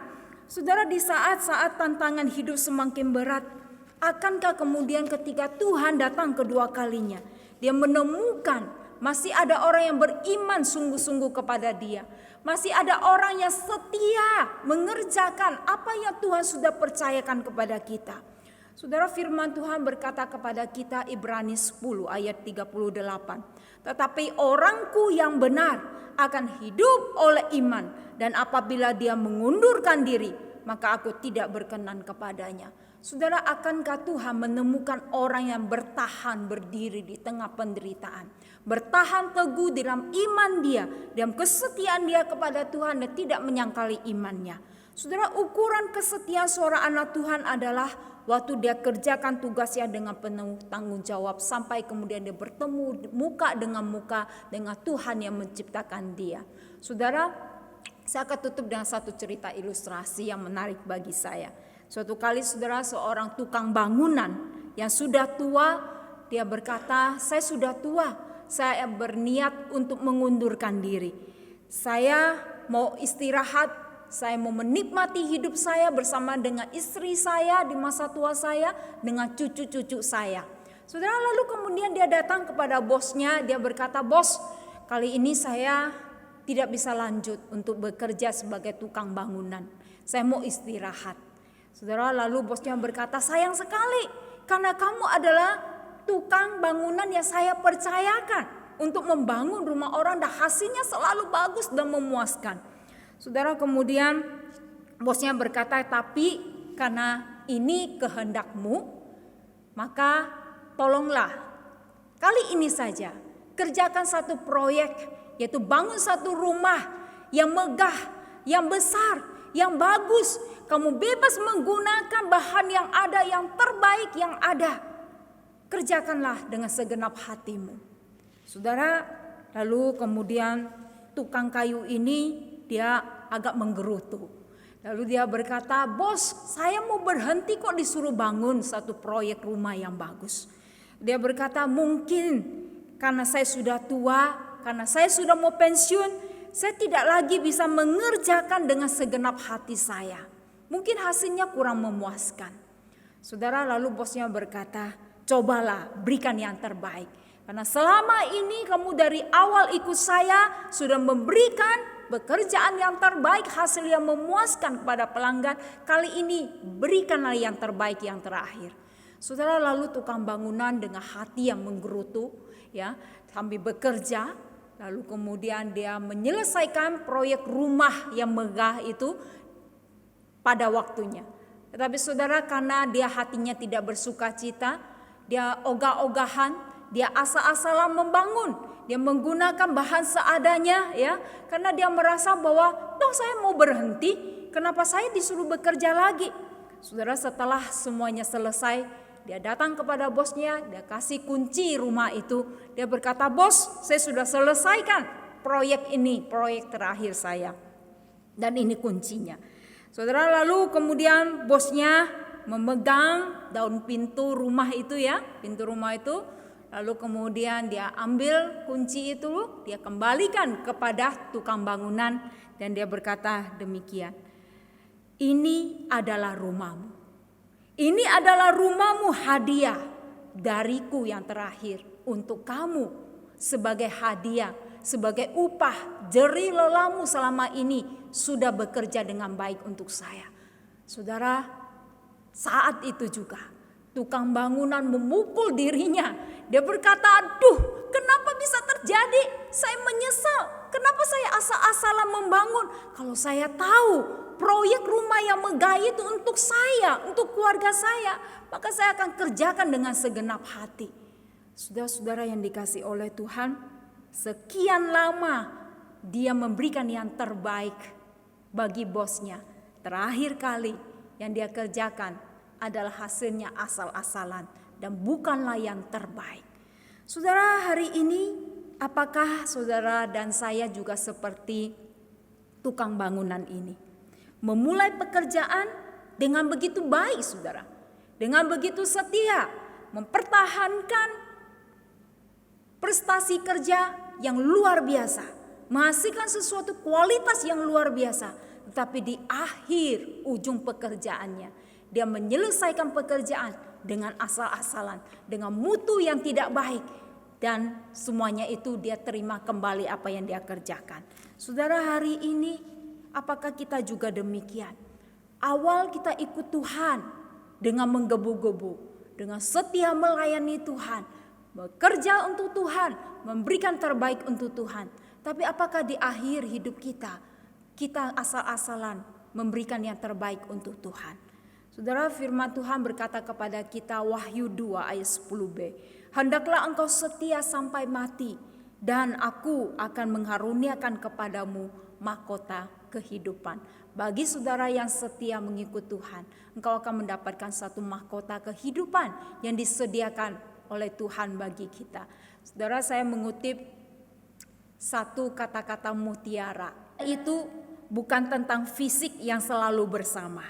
Saudara, di saat-saat tantangan hidup semakin berat, akankah kemudian ketika Tuhan datang kedua kalinya, dia menemukan masih ada orang yang beriman sungguh-sungguh kepada dia. Masih ada orang yang setia mengerjakan apa yang Tuhan sudah percayakan kepada kita. Saudara, firman Tuhan berkata kepada kita, Ibrani 10 ayat 38. Tetapi orangku yang benar akan hidup oleh iman, dan apabila dia mengundurkan diri, maka aku tidak berkenan kepadanya. Saudara, akankah Tuhan menemukan orang yang bertahan berdiri di tengah penderitaan, bertahan teguh dalam iman dia, dalam kesetiaan dia kepada Tuhan dan tidak menyangkali imannya. Saudara, ukuran kesetiaan seorang anak Tuhan adalah waktu dia kerjakan tugasnya dengan penuh tanggung jawab sampai kemudian dia bertemu muka dengan Tuhan yang menciptakan dia. Saudara, saya akan tutup dengan satu cerita ilustrasi yang menarik bagi saya. Suatu kali saudara, seorang tukang bangunan yang sudah tua, dia berkata, saya sudah tua, saya berniat untuk mengundurkan diri. Saya mau istirahat, saya mau menikmati hidup saya bersama dengan istri saya di masa tua saya, dengan cucu-cucu saya. Saudara, lalu kemudian dia datang kepada bosnya, dia berkata, bos, kali ini saya tidak bisa lanjut untuk bekerja sebagai tukang bangunan. Saya mau istirahat. Saudara, lalu bosnya berkata, sayang sekali karena kamu adalah tukang bangunan yang saya percayakan untuk membangun rumah orang dan hasilnya selalu bagus dan memuaskan. Saudara, kemudian bosnya berkata, tapi karena ini kehendakmu, maka tolonglah kali ini saja kerjakan satu proyek, yaitu bangun satu rumah yang megah, yang besar, yang bagus. Kamu bebas menggunakan bahan yang ada, yang terbaik yang ada. Kerjakanlah dengan segenap hatimu. Saudara, lalu kemudian tukang kayu ini dia agak menggerutu. Lalu dia berkata, bos, saya mau berhenti kok disuruh bangun satu proyek rumah yang bagus. Dia berkata, mungkin karena saya sudah tua, karena saya sudah mau pensiun, saya tidak lagi bisa mengerjakan dengan segenap hati saya. Mungkin hasilnya kurang memuaskan. Saudara, lalu bosnya berkata, cobalah berikan yang terbaik. Karena selama ini kamu dari awal ikut saya sudah memberikan pekerjaan yang terbaik, hasil yang memuaskan kepada pelanggan. Kali ini berikanlah yang terbaik, yang terakhir. Saudara, lalu tukang bangunan dengan hati yang menggerutu, ya, sambil bekerja. Lalu kemudian dia menyelesaikan proyek rumah yang megah itu pada waktunya. Tetapi saudara, karena dia hatinya tidak bersuka cita, dia ogah-ogahan, dia asal-asalan membangun, dia menggunakan bahan seadanya, ya, karena dia merasa bahwa toh saya mau berhenti, kenapa saya disuruh bekerja lagi? Saudara, setelah semuanya selesai, dia datang kepada bosnya, dia kasih kunci rumah itu, dia berkata, bos, saya sudah selesaikan proyek ini, proyek terakhir saya, dan ini kuncinya. Saudara, lalu kemudian bosnya memegang daun pintu rumah itu ya, pintu rumah itu. Lalu kemudian dia ambil kunci itu, dia kembalikan kepada tukang bangunan dan dia berkata demikian. Ini adalah rumahmu. Ini adalah rumahmu, hadiah dariku yang terakhir untuk kamu sebagai hadiah, sebagai upah jerih lelahmu selama ini sudah bekerja dengan baik untuk saya. Saudara, saat itu juga tukang bangunan memukul dirinya. Dia berkata, aduh, kenapa bisa terjadi? Saya menyesal. Kenapa saya asal-asalan membangun? Kalau saya tahu proyek rumah yang megah itu untuk saya, untuk keluarga saya, maka saya akan kerjakan dengan segenap hati. Saudara-saudara yang dikasihi oleh Tuhan, sekian lama dia memberikan yang terbaik bagi bosnya. Terakhir kali yang dia kerjakan adalah hasilnya asal-asalan dan bukanlah yang terbaik. Saudara, hari ini apakah saudara dan saya juga seperti tukang bangunan ini? Memulai pekerjaan dengan begitu baik, saudara. Dengan begitu setia, mempertahankan prestasi kerja yang luar biasa, menghasilkan sesuatu kualitas yang luar biasa. Tetapi di akhir ujung pekerjaannya, dia menyelesaikan pekerjaan dengan asal-asalan, dengan mutu yang tidak baik, dan semuanya itu dia terima kembali apa yang dia kerjakan. Saudara, hari ini apakah kita juga demikian? Awal kita ikut Tuhan dengan menggebu-gebu, dengan setia melayani Tuhan, bekerja untuk Tuhan, memberikan terbaik untuk Tuhan. Tapi apakah di akhir hidup kita asal-asalan memberikan yang terbaik untuk Tuhan? Saudara, firman Tuhan berkata kepada kita, Wahyu 2 ayat 10b. Hendaklah engkau setia sampai mati, dan aku akan mengharuniakan kepadamu mahkota kehidupan. Bagi saudara yang setia mengikut Tuhan, engkau akan mendapatkan satu mahkota kehidupan yang disediakan oleh Tuhan bagi kita. Saudara, saya mengutip satu kata-kata mutiara. Itu bukan tentang fisik yang selalu bersama.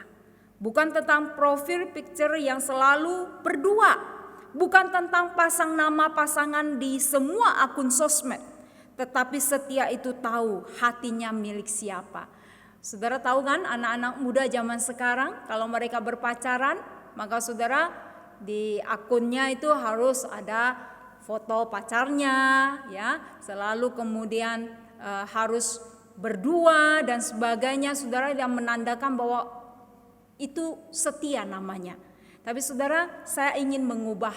Bukan tentang profil picture yang selalu berdua. Bukan tentang pasang nama pasangan di semua akun sosmed. Tetapi setia itu tahu hatinya milik siapa. Saudara tahu kan, anak-anak muda zaman sekarang kalau mereka berpacaran, maka saudara di akunnya itu harus ada foto pacarnya, ya, selalu kemudian harus berdua dan sebagainya, saudara, yang menandakan bahwa itu setia namanya. Tapi saudara, saya ingin mengubah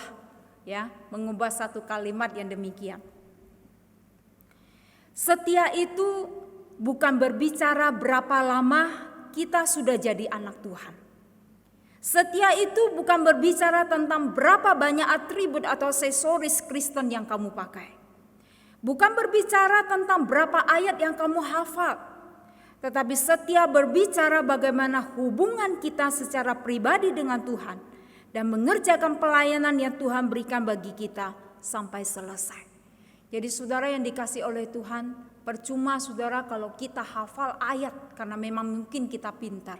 satu kalimat yang demikian. Setia itu bukan berbicara berapa lama kita sudah jadi anak Tuhan. Setia itu bukan berbicara tentang berapa banyak atribut atau aksesoris Kristen yang kamu pakai. Bukan berbicara tentang berapa ayat yang kamu hafal. Tetapi setia berbicara bagaimana hubungan kita secara pribadi dengan Tuhan dan mengerjakan pelayanan yang Tuhan berikan bagi kita sampai selesai. Jadi saudara yang dikasihi oleh Tuhan, percuma saudara kalau kita hafal ayat karena memang mungkin kita pintar.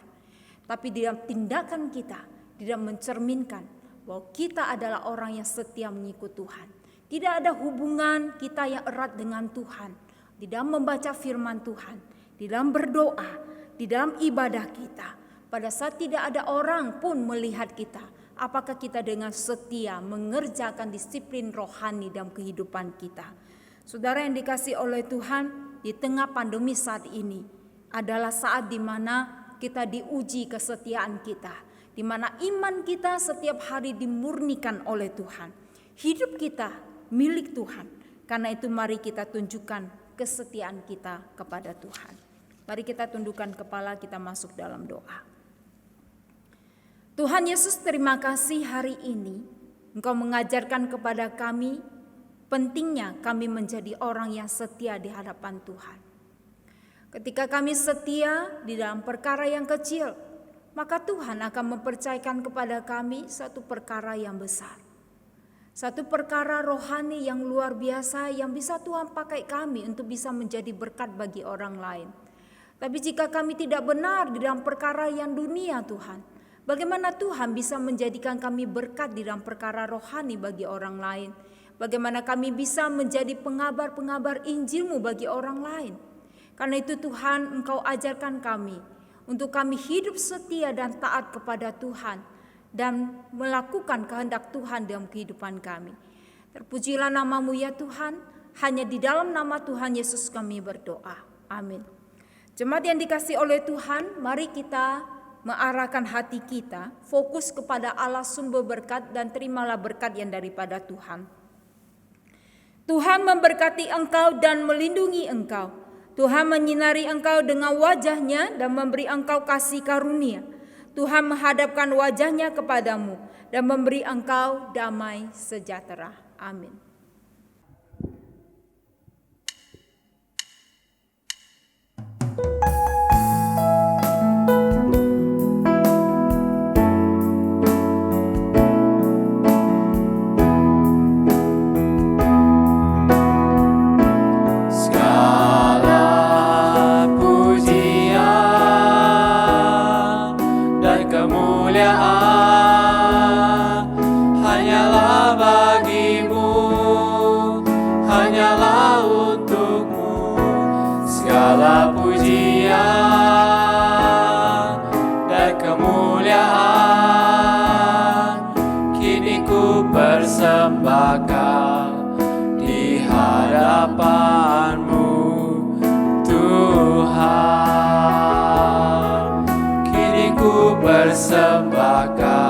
Tapi di dalam tindakan kita tidak mencerminkan bahwa kita adalah orang yang setia mengikut Tuhan. Tidak ada hubungan kita yang erat dengan Tuhan di dalam membaca firman Tuhan, di dalam berdoa, di dalam ibadah kita. Pada saat tidak ada orang pun melihat kita, apakah kita dengan setia mengerjakan disiplin rohani dalam kehidupan kita. Saudara yang dikasihi oleh Tuhan, di tengah pandemi saat ini adalah saat di mana kita diuji kesetiaan kita, di mana iman kita setiap hari dimurnikan oleh Tuhan. Hidup kita milik Tuhan. Karena itu mari kita tunjukkan kesetiaan kita kepada Tuhan. Mari kita tundukkan kepala, kita masuk dalam doa. Tuhan Yesus, terima kasih hari ini Engkau mengajarkan kepada kami pentingnya kami menjadi orang yang setia di hadapan Tuhan. Ketika kami setia di dalam perkara yang kecil, maka Tuhan akan mempercayakan kepada kami satu perkara yang besar. Satu perkara rohani yang luar biasa yang bisa Tuhan pakai kami untuk bisa menjadi berkat bagi orang lain. Tapi jika kami tidak benar di dalam perkara yang dunia Tuhan, bagaimana Tuhan bisa menjadikan kami berkat di dalam perkara rohani bagi orang lain? Bagaimana kami bisa menjadi pengabar-pengabar Injil-Mu bagi orang lain? Karena itu Tuhan, Engkau ajarkan kami untuk kami hidup setia dan taat kepada Tuhan dan melakukan kehendak Tuhan dalam kehidupan kami. Terpujilah nama-Mu ya Tuhan, hanya di dalam nama Tuhan Yesus kami berdoa. Amin. Jemaat yang dikasihi oleh Tuhan, mari kita mengarahkan hati kita, fokus kepada Allah sumber berkat dan terimalah berkat yang daripada Tuhan. Tuhan memberkati engkau dan melindungi engkau. Tuhan menyinari engkau dengan wajah-Nya dan memberi engkau kasih karunia. Tuhan menghadapkan wajah-Nya kepadamu dan memberi engkau damai sejahtera. Amin. Segala pujian dan kemuliaan kini ku persembahkan di hadapan-Mu Tuhan. Kini ku persembahkan